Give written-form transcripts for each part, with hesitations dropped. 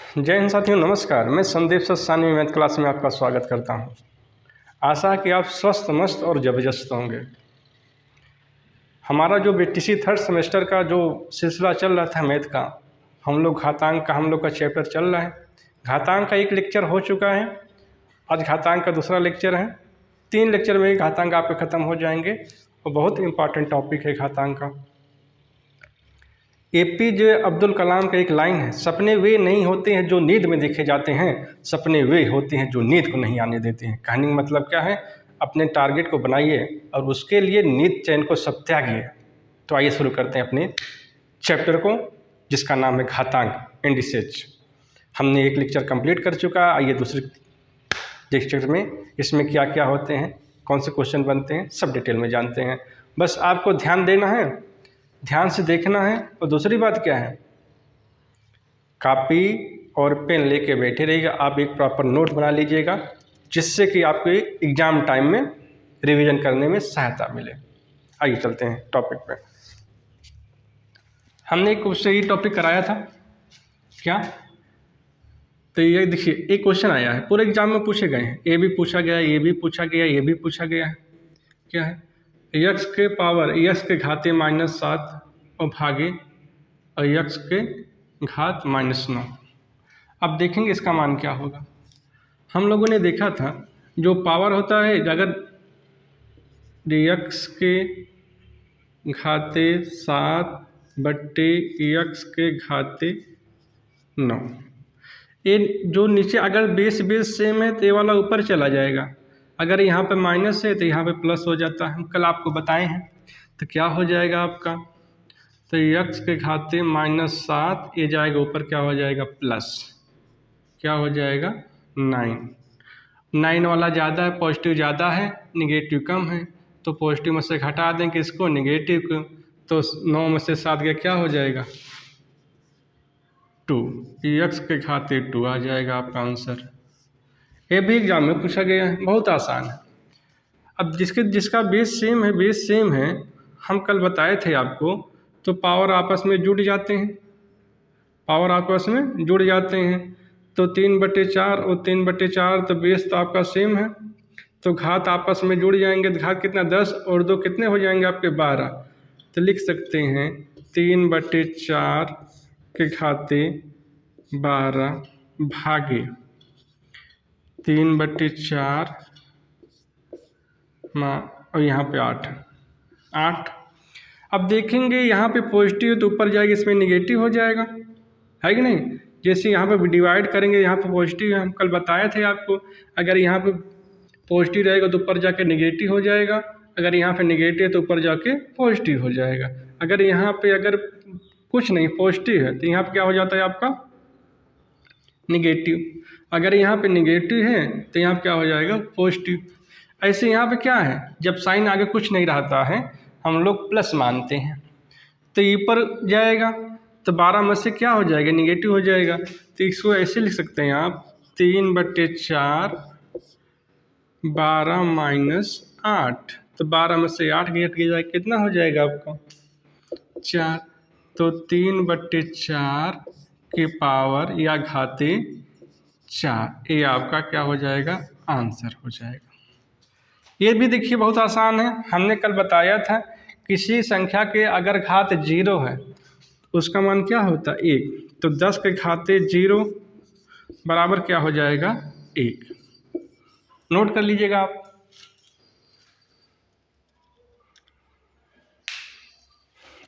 जय हिंद साथियों, नमस्कार। मैं संदीप सत्सानी मैथ क्लास में आपका स्वागत करता हूं। आशा है कि आप स्वस्थ मस्त और जबरदस्त होंगे। हमारा जो बीटीसी थर्ड सेमेस्टर का जो सिलसिला चल रहा था मैथ का, हम लोग घातांक का चैप्टर चल रहा है। घातांक का एक लेक्चर हो चुका है, आज घातांक का दूसरा लेक्चर है। 3 लेक्चर में ही घातांक आपके ख़त्म हो जाएंगे और बहुत इंपॉर्टेंट टॉपिक है घातांक का। एपीजे अब्दुल कलाम का एक लाइन है, सपने वे नहीं होते हैं जो नींद में देखे जाते हैं, सपने वे होते हैं जो नींद को नहीं आने देते हैं। कहने का मतलब क्या है, अपने टारगेट को बनाइए और उसके लिए नींद चैन को सब त्यागिए। तो आइए शुरू करते हैं अपने चैप्टर को, जिसका नाम है घातांक इंडिसेज। हमने एक लेक्चर कंप्लीट कर चुका है। आइए दूसरे लेक्चर में इसमें क्या क्या होते हैं, कौन से क्वेश्चन बनते हैं, सब डिटेल में जानते हैं। बस आपको ध्यान देना है, ध्यान से देखना है। और दूसरी बात क्या है, कॉपी और पेन लेके बैठे रहिएगा। आप एक प्रॉपर नोट बना लीजिएगा, जिससे कि आपको एग्ज़ाम टाइम में रिवीजन करने में सहायता मिले। आइए चलते हैं टॉपिक पे। हमने एक उससे ही टॉपिक कराया था क्या, तो ये देखिए एक क्वेश्चन आया है, पूरे एग्जाम में पूछे गए हैं। ये भी पूछा गया, ये भी पूछा गया, ये भी पूछा गया है। क्या है, यक्स के पावर यक्स के घाते -7 और भागे और यक्स के घात -9। अब देखेंगे इसका मान क्या होगा। हम लोगों ने देखा था जो पावर होता है, अगर यक्स के घाते 7/यक्स के घाते 9, ये जो नीचे अगर बेस सेम है तो ये वाला ऊपर चला जाएगा। अगर यहाँ पे माइनस है तो यहाँ पे प्लस हो जाता है। हम कल आपको बताए हैं। तो क्या हो जाएगा आपका, तो यक्स के घाते -7 ये जाएगा ऊपर, क्या हो जाएगा प्लस, क्या हो जाएगा 9 वाला ज़्यादा है, पॉजिटिव ज़्यादा है, निगेटिव कम है। तो पॉजिटिव में से घटा दें किसको, निगेटिव को। तो 9 में से 7 गया, क्या हो जाएगा 2। यक्स के घाते 2 आ जाएगा आपका आंसर। ये भी एग्जाम में पूछा गया है, बहुत आसान है। अब जिसका बेस सेम है, हम कल बताए थे आपको, तो पावर आपस में जुड़ जाते हैं, पावर आपस में जुड़ जाते हैं। तो 3/4 और 3/4, तो बेस तो आपका सेम है, तो घात आपस में जुड़ जाएंगे। तो घात कितना, 10 और 2 कितने हो जाएंगे आपके 12। तो लिख सकते हैं 3/4 के घाते 12 भागे 3/4 और यहाँ पे 8। अब देखेंगे यहाँ पे पॉजिटिव तो ऊपर जाएगा, इसमें निगेटिव हो जाएगा, है कि नहीं। जैसे यहाँ पे डिवाइड करेंगे, यहाँ पे पॉजिटिव है, हम कल बताए थे आपको। अगर यहाँ पे पॉजिटिव रहेगा तो ऊपर जाके निगेटिव हो जाएगा, अगर यहाँ पे निगेटिव है तो ऊपर जाके पॉजिटिव हो जाएगा। अगर यहाँ पे अगर कुछ नहीं पॉजिटिव है तो यहाँ पे क्या हो जाता है आपका निगेटिव। अगर यहाँ पे निगेटिव है तो यहाँ पे क्या हो जाएगा पॉजिटिव। ऐसे यहाँ पे क्या है, जब साइन आगे कुछ नहीं रहता है हम लोग प्लस मानते हैं, तो ऊपर जाएगा तो 12 में से क्या हो जाएगा, निगेटिव हो जाएगा। तो इसको ऐसे लिख सकते हैं आप, 3/4 12 - 8। तो 12 में से 8 घट के जाएगा, कितना हो जाएगा आपका 4। तो 3/4 के पावर या घाते 4, ये आपका क्या हो जाएगा, आंसर हो जाएगा। ये भी देखिए बहुत आसान है। हमने कल बताया था, किसी संख्या के अगर घात 0 है उसका मान क्या होता है 1। तो 10 के घाते 0 बराबर क्या हो जाएगा 1। नोट कर लीजिएगा आप।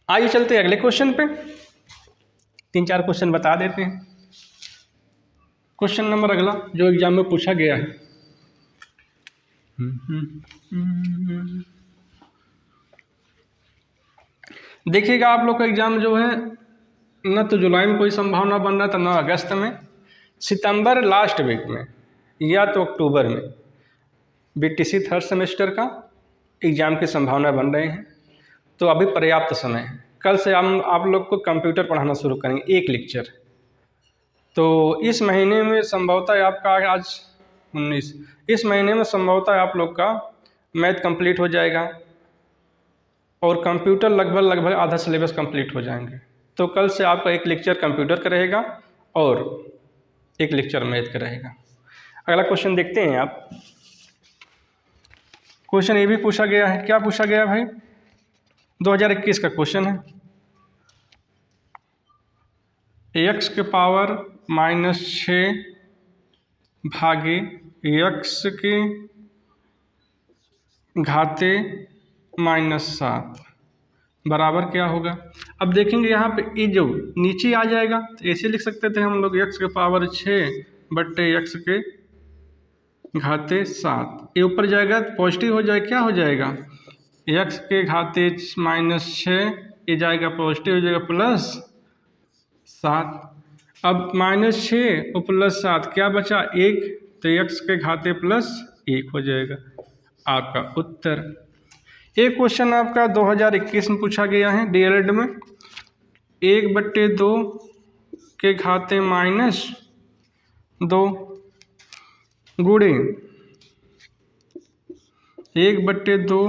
आइए चलते हैं अगले क्वेश्चन पे, 3-4 क्वेश्चन बता देते हैं। क्वेश्चन नंबर अगला जो एग्जाम में पूछा गया है, देखिएगा आप लोग का एग्जाम जो है न तो जुलाई में कोई संभावना बन रहा था, न अगस्त में, सितंबर लास्ट वीक में या तो अक्टूबर में बीटीसी थर्ड सेमेस्टर का एग्ज़ाम की संभावना बन रहे हैं। तो अभी पर्याप्त समय है। कल से हम आप लोग को कंप्यूटर पढ़ाना शुरू करेंगे, एक लेक्चर। तो इस महीने में संभवतः आपका आज 19, इस महीने में संभवतः आप लोग का मैथ कंप्लीट हो जाएगा और कंप्यूटर लगभग आधा सिलेबस कंप्लीट हो जाएंगे। तो कल से आपका एक लेक्चर कंप्यूटर का रहेगा और एक लेक्चर मैथ का रहेगा। अगला क्वेश्चन देखते हैं आप। क्वेश्चन ये भी पूछा गया है, क्या पूछा गया भाई, 2021 का क्वेश्चन है। x के पावर -6 भागे x के घाते -7 बराबर क्या होगा। अब देखेंगे यहाँ पे ये जो नीचे आ जाएगा तो ऐसे लिख सकते थे हम लोग, x के पावर 6 बट्टे x के घाते 7, ये ऊपर जाएगा तो पॉजिटिव हो जाएगा, क्या हो जाएगा, x के घाते -6, ये जाएगा पॉजिटिव हो जाएगा +7। अब -6 और +7 क्या बचा, 1, तो x के घाते +1 हो जाएगा आपका उत्तर। एक क्वेश्चन आपका 2021 में पूछा गया है डीएलएड में, 1/2 के घाते -2 गुणे 1/2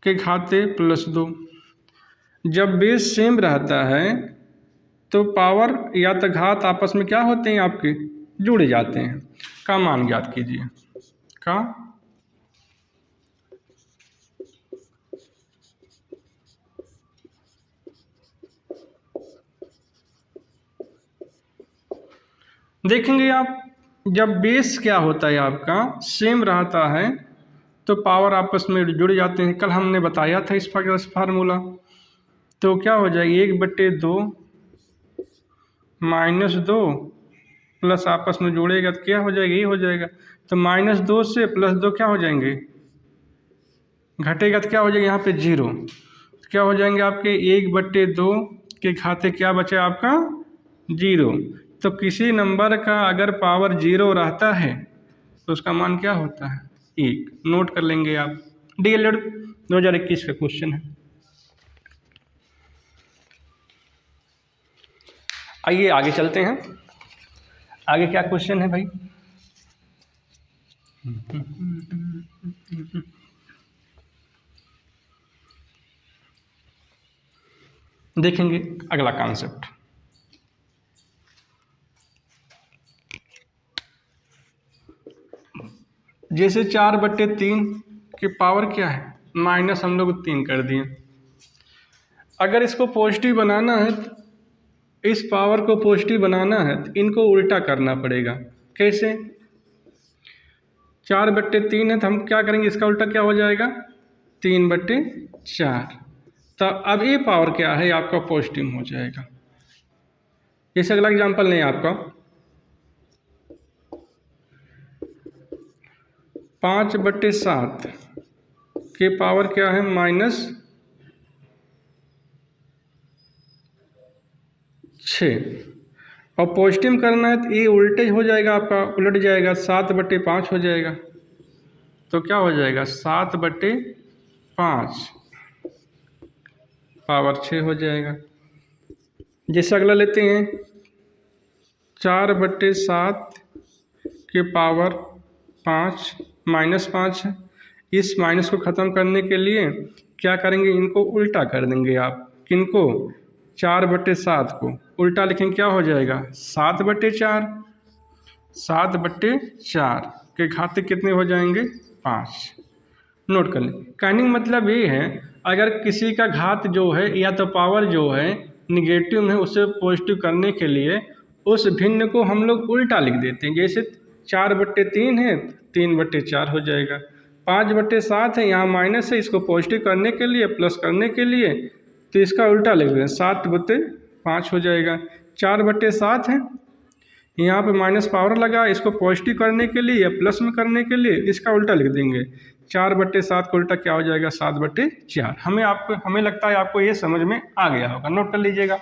के घाते +2। जब बेस सेम रहता है तो पावर या तो घात आपस में क्या होते हैं आपके, जुड़ जाते हैं। का मान ज्ञात कीजिए, का देखेंगे आप, जब बेस क्या होता है आपका सेम रहता है तो पावर आपस में जुड़ जाते हैं। कल हमने बताया था इस फार्मूला, तो क्या हो जाएगी, 1/2 -2 प्लस आपस में जोड़ेगा तो क्या हो जाएगा, ये हो जाएगा। तो -2 से +2 क्या हो जाएंगे, घटेगा तो क्या हो जाएगा यहाँ पे 0, क्या हो जाएंगे आपके 1/2 के घाते क्या बचे आपका 0। तो किसी नंबर का अगर पावर 0 रहता है तो उसका मान क्या होता है 1, नोट कर लेंगे आप। डीएलएड 2021 का क्वेश्चन है। आइए आगे चलते हैं, आगे क्या क्वेश्चन है भाई। देखेंगे अगला कॉन्सेप्ट। जैसे 4/3 की पावर क्या है, माइनस हम लोग 3 कर दिए। अगर इसको पॉजिटिव बनाना है तो इस पावर को पॉजिटिव बनाना है तो इनको उल्टा करना पड़ेगा। कैसे, 4/3 है तो हम क्या करेंगे, इसका उल्टा क्या हो जाएगा 3/4। तो अब ये पावर क्या है आपका पॉजिटिव हो जाएगा। जैसे अगला एग्जांपल नहीं आपका 5/7 के पावर क्या है -6 और पॉजिटिव करना है तो ये उल्टे हो जाएगा आपका, उलट जाएगा 7/5 हो जाएगा। तो क्या हो जाएगा 7/5 पावर 6 हो जाएगा। जैसे अगला लेते हैं 4/7 के पावर 5 -5 है। इस माइनस को ख़त्म करने के लिए क्या करेंगे, इनको उल्टा कर देंगे आप। किनको, 4/7 को उल्टा लिखेंगे क्या हो जाएगा 7/4। 7/4 के घाते कितने हो जाएंगे 5। नोट कर लें, कहने का मतलब ये है अगर किसी का घात जो है या तो पावर जो है निगेटिव में उसे पॉजिटिव करने के लिए उस भिन्न को हम लोग उल्टा लिख देते हैं। जैसे 4/3 है 3/4 हो जाएगा। 5/7 है, यहाँ माइनस है, इसको पॉजिटिव करने के लिए प्लस करने के लिए तो इसका उल्टा लिख दें 7/5 हो जाएगा। 4/7 है, यहाँ पे माइनस पावर लगा, इसको पॉजिटिव करने के लिए या प्लस में करने के लिए इसका उल्टा लिख देंगे। 4/7 का उल्टा क्या हो जाएगा 7/4। हमें लगता है आपको ये समझ में आ गया होगा, नोट कर लीजिएगा।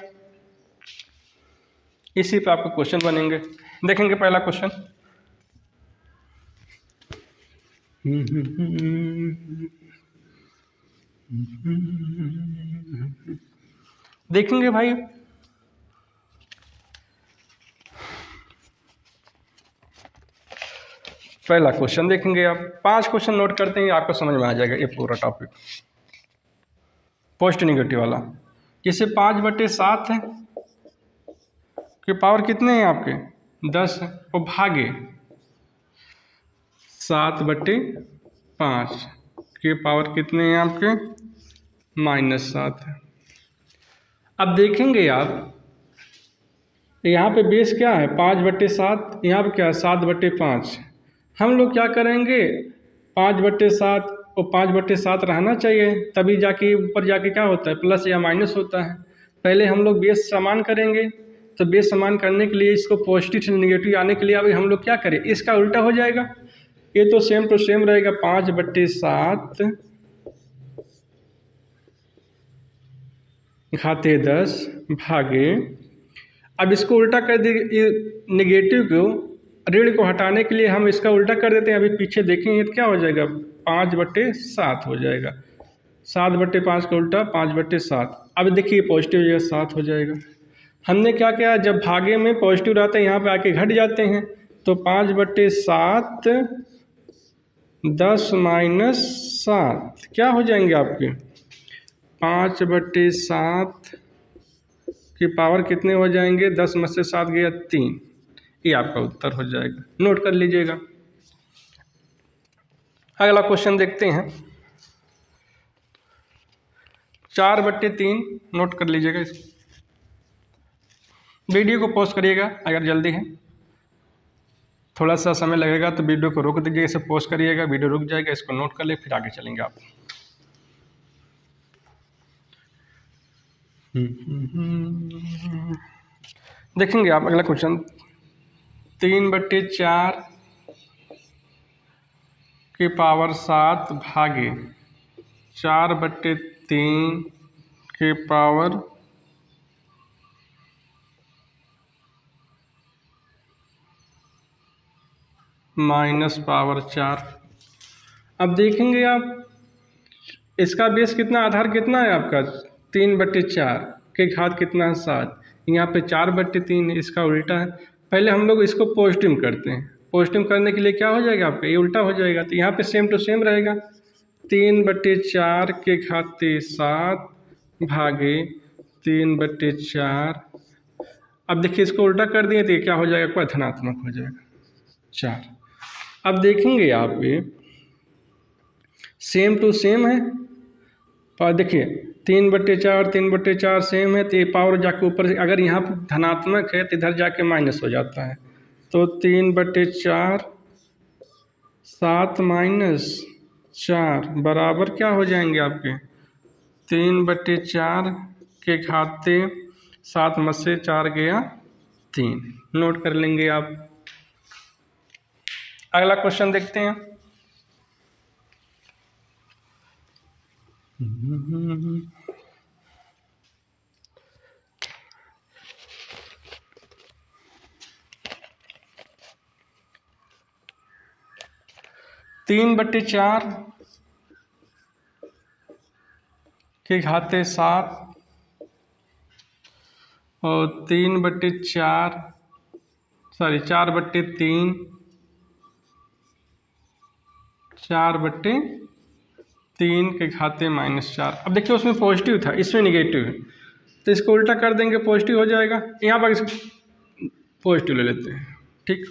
इसी पे आपको क्वेश्चन बनेंगे। देखेंगे पहला क्वेश्चन, देखेंगे भाई पहला क्वेश्चन देखेंगे आप। 5 क्वेश्चन नोट करते हैं, आपको समझ में आ जाएगा ये पूरा टॉपिक पॉजिटिव निगेटिव वाला। जैसे 5/7 है के पावर कितने हैं आपके 10 है, और भागे 7/5 के पावर कितने हैं आपके -7 है। अब देखेंगे आप यहाँ पे बेस क्या है 5/7, यहाँ पे क्या है 7/5। हम लोग क्या करेंगे 5/7 और 5/7 रहना चाहिए, तभी जाके ऊपर जाके क्या होता है प्लस या माइनस होता है। पहले हम लोग बेस समान करेंगे, तो बेस समान करने के लिए इसको पॉजिटिव से निगेटिव आने के लिए अभी हम लोग क्या करें, इसका उल्टा हो जाएगा। ये तो सेम टू सेम रहेगा 5/7 घाते 10 भागे, अब इसको उल्टा कर देंगे, निगेटिव को ऋण को हटाने के लिए हम इसका उल्टा कर देते हैं। अभी पीछे देखेंगे तो क्या हो जाएगा 5/7 हो जाएगा, 7/5 का उल्टा 5/7। अब देखिए पॉजिटिव जगह 7 हो जाएगा। हमने क्या किया, जब भागे में पॉजिटिव रहता है यहाँ पे आके घट जाते हैं, तो 5/7 10 - 7 क्या हो जाएंगे आपके 5/7 की पावर कितने हो जाएंगे, 10 में से 7 गया 3। ये आपका उत्तर हो जाएगा, नोट कर लीजिएगा। अगला क्वेश्चन देखते हैं 4/3, नोट कर लीजिएगा। इस वीडियो को पॉज करिएगा अगर जल्दी है, थोड़ा सा समय लगेगा तो वीडियो को रोक दीजिएगा, इसे पॉज करिएगा, वीडियो रुक जाएगा, इसको नोट कर ले, फिर आगे चलेंगे आप। देखेंगे आप अगला क्वेश्चन 3/4 की पावर 7 भागे 4/3 की पावर -4। अब देखेंगे आप इसका बेस कितना, आधार कितना है आपका 3/4 के घात कितना है 7, यहाँ पे 4/3 है, इसका उल्टा है। पहले हम लोग इसको पॉजिटिव करते हैं, पॉजिटिव करने के लिए क्या हो जाएगा आपका ये उल्टा हो जाएगा, तो यहाँ पे सेम टू सेम रहेगा 3/4 के घात 7 भागे 3/4। अब देखिए इसको उल्टा कर दिए तो ये क्या हो जाएगा आपका धनात्मक हो जाएगा 4। अब देखेंगे आप ये सेम टू सेम है, और देखिए 3/4 सेम है, तो ये पावर जाके ऊपर से अगर यहाँ पर धनात्मक है तो इधर जाके माइनस हो जाता है, तो 3/4 7 - 4 बराबर क्या हो जाएंगे आपके 3/4 के घाते 7 में से 4 गया 3, नोट कर लेंगे आप। अगला क्वेश्चन देखते हैं 3/4 के घाते 7 और 4/3 4/3 के घाते -4। अब देखिए उसमें पॉजिटिव था, इसमें निगेटिव है, तो इसको उल्टा कर देंगे पॉजिटिव हो जाएगा। यहाँ पर इसको पॉजिटिव ले लेते हैं, ठीक।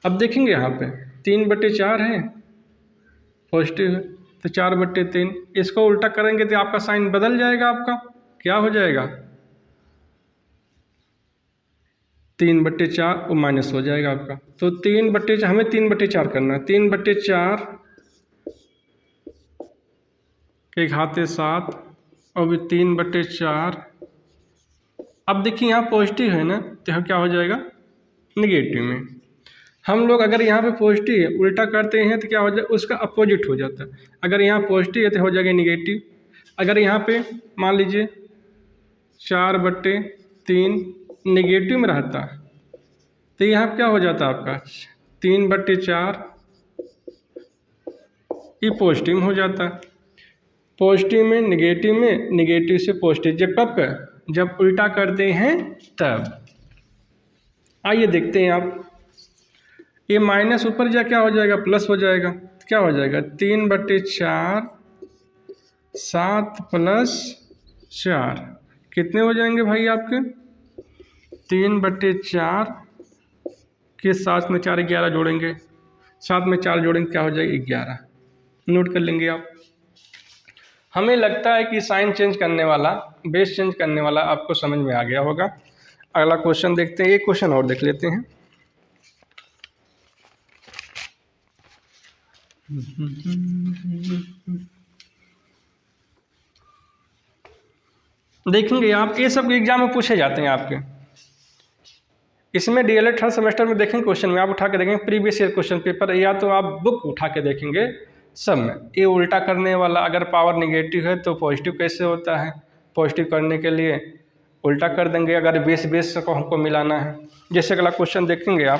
अब देखेंगे यहाँ पे 3/4 है पॉजिटिव है, तो 4/3 इसको उल्टा करेंगे तो आपका साइन बदल जाएगा, आपका क्या हो जाएगा 3/4 और माइनस हो जाएगा आपका, तो 3/4 हमें 3/4 करना है, 3/4 के घाते 7 और 3/4। अब देखिए यहाँ पॉजिटिव है ना, तो क्या हो जाएगा निगेटिव में। हम लोग अगर यहाँ पे पॉजिटिव है उल्टा करते हैं तो क्या हो जाए उसका अपोजिट हो जाता है। अगर यहाँ पॉजिटिव है तो हो जाएगा निगेटिव। अगर यहाँ पे मान लीजिए 4/3 निगेटिव में रहता तो यहाँ क्या हो जाता आपका 3/4 ये पॉजिटिव हो जाता। पॉजिटिव में, निगेटिव से पॉजिटिव जब कब कर जब उल्टा करते हैं तब। आइए देखते हैं आप, ये माइनस ऊपर जा क्या हो जाएगा प्लस हो जाएगा, क्या हो जाएगा 3/4 7 + 4 कितने हो जाएंगे भाई आपके 3/4 के साथ में 4 11 जोड़ेंगे, साथ में 4 जोड़ेंगे क्या हो जाएगा 11। नोट कर लेंगे आप। हमें लगता है कि साइन चेंज करने वाला, बेस चेंज करने वाला आपको समझ में आ गया होगा। अगला क्वेश्चन देखते हैं, एक क्वेश्चन और देख लेते हैं। देखेंगे आप, ये सब एग्जाम में पूछे जाते हैं आपके। इसमें डीएलएड थर्ड सेमेस्टर में देखेंगे क्वेश्चन में, आप उठा के देखेंगे प्रीवियस ईयर क्वेश्चन पेपर, या तो आप बुक उठा के देखेंगे सब में। ये उल्टा करने वाला, अगर पावर निगेटिव है तो पॉजिटिव कैसे होता है, पॉजिटिव करने के लिए उल्टा कर देंगे, अगर बेस को हमको मिलाना है। जैसे अगला क्वेश्चन देखेंगे आप,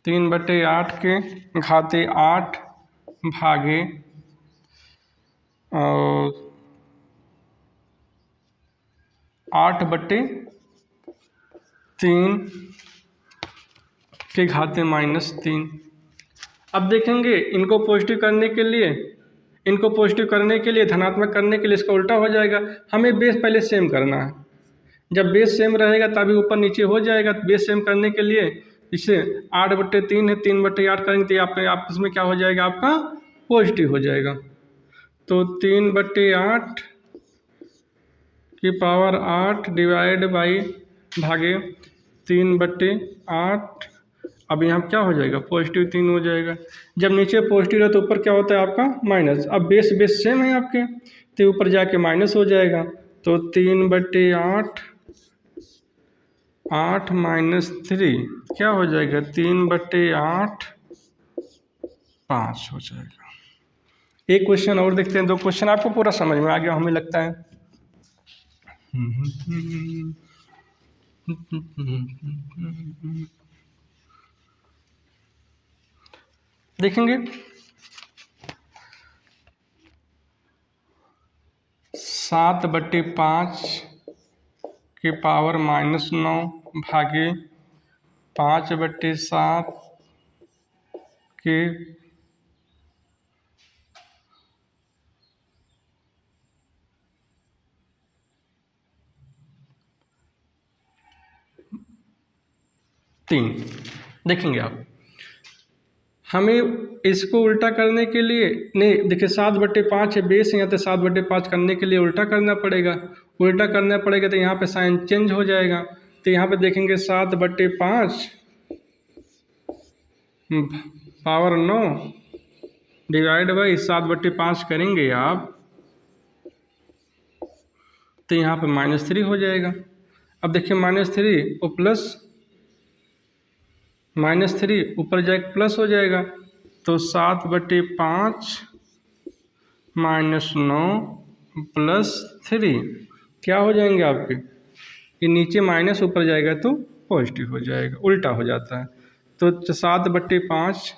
3/8 के घाते 8 भागे और 8/3 के घाते -3। अब देखेंगे इनको पॉजिटिव करने के लिए, धनात्मक करने के लिए इसका उल्टा हो जाएगा। हमें बेस पहले सेम करना है, जब बेस सेम रहेगा तभी ऊपर नीचे हो जाएगा। तो बेस सेम करने के लिए इसे 8/3 है, 3/8 करेंगे तो आपस में क्या हो जाएगा, आपका पॉजिटिव हो जाएगा। तो 3/8 की पावर 8 डिवाइड बाई भागे 3/8। अब यहाँ क्या हो जाएगा, पॉजिटिव 3 हो जाएगा। जब नीचे पॉजिटिव है तो ऊपर क्या होता है आपका माइनस। अब बेस सेम है आपके, तो ऊपर जाके माइनस हो जाएगा। तो 3/8 8 -3 क्या हो जाएगा, 3/8 5 हो जाएगा। एक क्वेश्चन और देखते हैं, 2 क्वेश्चन आपको पूरा समझ में आ गया हमें लगता है। देखेंगे 7/5 के पावर -9 भागे 5/7 के तीन। देखेंगे आप, हमें इसको उल्टा करने के लिए नहीं, देखिए 7/5 है बेस, यहाँ पे 7/5 करने के लिए उल्टा करना पड़ेगा। तो यहाँ पे साइन चेंज हो जाएगा। तो यहाँ पे देखेंगे 7/5 पावर 9 डिवाइड बाई 7/5 करेंगे आप, तो यहाँ पे -3 हो जाएगा। अब देखिए -3 और प्लस -3 ऊपर जाके प्लस हो जाएगा। तो 7/5 -9 +3 क्या हो जाएंगे आपके, ये नीचे माइनस ऊपर जाएगा तो पॉजिटिव हो जाएगा, उल्टा हो जाता है। तो 7/5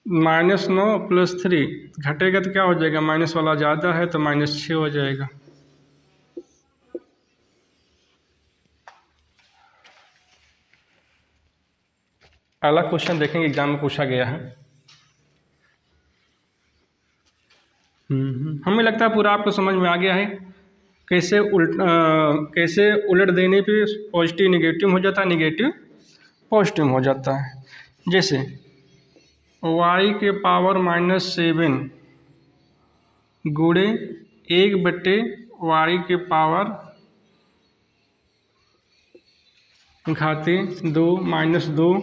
-9 +3 घटेगा तो क्या हो जाएगा, माइनस वाला ज़्यादा है तो -6 हो जाएगा। अगला क्वेश्चन देखेंगे, एग्जाम में पूछा गया है। हमें लगता है पूरा आपको समझ में आ गया है, कैसे उलट देने पे पॉजिटिव निगेटिव हो जाता है, निगेटिव पॉजिटिव हो जाता है। जैसे y के पावर -7 गुणे 1/y के पावर घाते 2 -2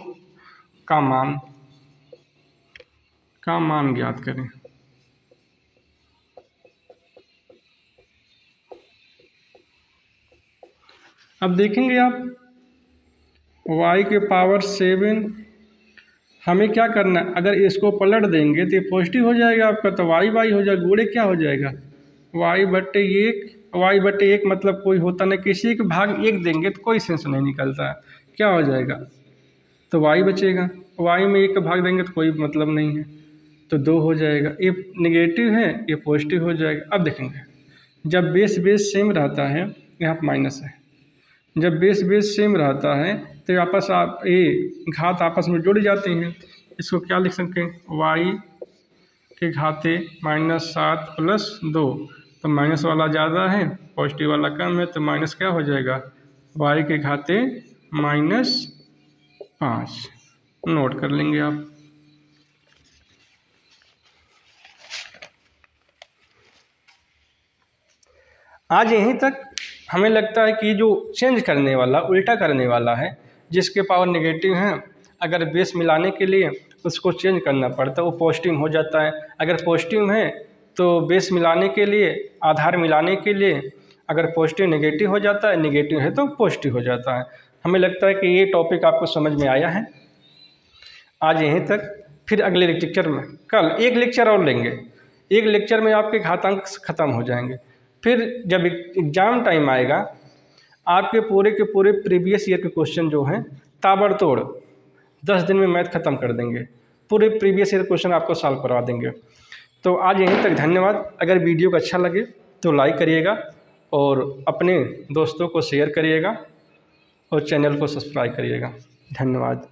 का मान ज्ञात करें। अब देखेंगे आप, y के पावर 7 हमें क्या करना है, अगर इसको पलट देंगे तो ये पॉजिटिव हो जाएगा आपका, तो y हो जाएगा, गुणे क्या हो जाएगा y/1 मतलब कोई होता नहीं, किसी के भाग 1 देंगे तो कोई सेंस नहीं निकलता है, क्या हो जाएगा, तो y बचेगा। y में 1 का भाग देंगे तो कोई मतलब नहीं है, तो 2 हो जाएगा। ये निगेटिव है, ये पॉजिटिव हो जाएगा। अब देखेंगे, जब बेस सेम रहता है, यहाँ पर माइनस है, जब बेस सेम रहता है तो ये घात आपस में जुड़ जाते हैं। इसको क्या लिख सकते हैं, y के घाते -7 + 2, तो माइनस वाला ज़्यादा है, पॉजिटिव वाला कम है, तो माइनस क्या हो जाएगा, y के घाते -5। नोट कर लेंगे आप। आज यहीं तक हमें लगता है कि जो चेंज करने वाला, उल्टा करने वाला है, जिसके पावर नेगेटिव हैं, अगर बेस मिलाने के लिए उसको चेंज करना पड़ता है, वो पॉजिटिव हो जाता है। अगर पॉजिटिव है तो बेस मिलाने के लिए, आधार मिलाने के लिए, अगर पॉजिटिव नेगेटिव हो जाता है, नेगेटिव है तो पॉजिटिव हो जाता है। हमें लगता है कि ये टॉपिक आपको समझ में आया है। आज यहीं तक, फिर अगले लेक्चर में, कल एक लेक्चर और लेंगे, एक लेक्चर में आपके घातांक ख़त्म हो जाएंगे। फिर जब एग्ज़ाम टाइम आएगा, आपके पूरे के पूरे प्रीवियस ईयर के क्वेश्चन जो हैं ताबड़तोड़ 10 दिन में मैथ ख़त्म कर देंगे, पूरे प्रीवियस ईयर क्वेश्चन आपको सॉल्व करवा देंगे। तो आज यहीं तक, धन्यवाद। अगर वीडियो को अच्छा लगे तो लाइक करिएगा और अपने दोस्तों को शेयर करिएगा और चैनल को सब्सक्राइब करिएगा। धन्यवाद।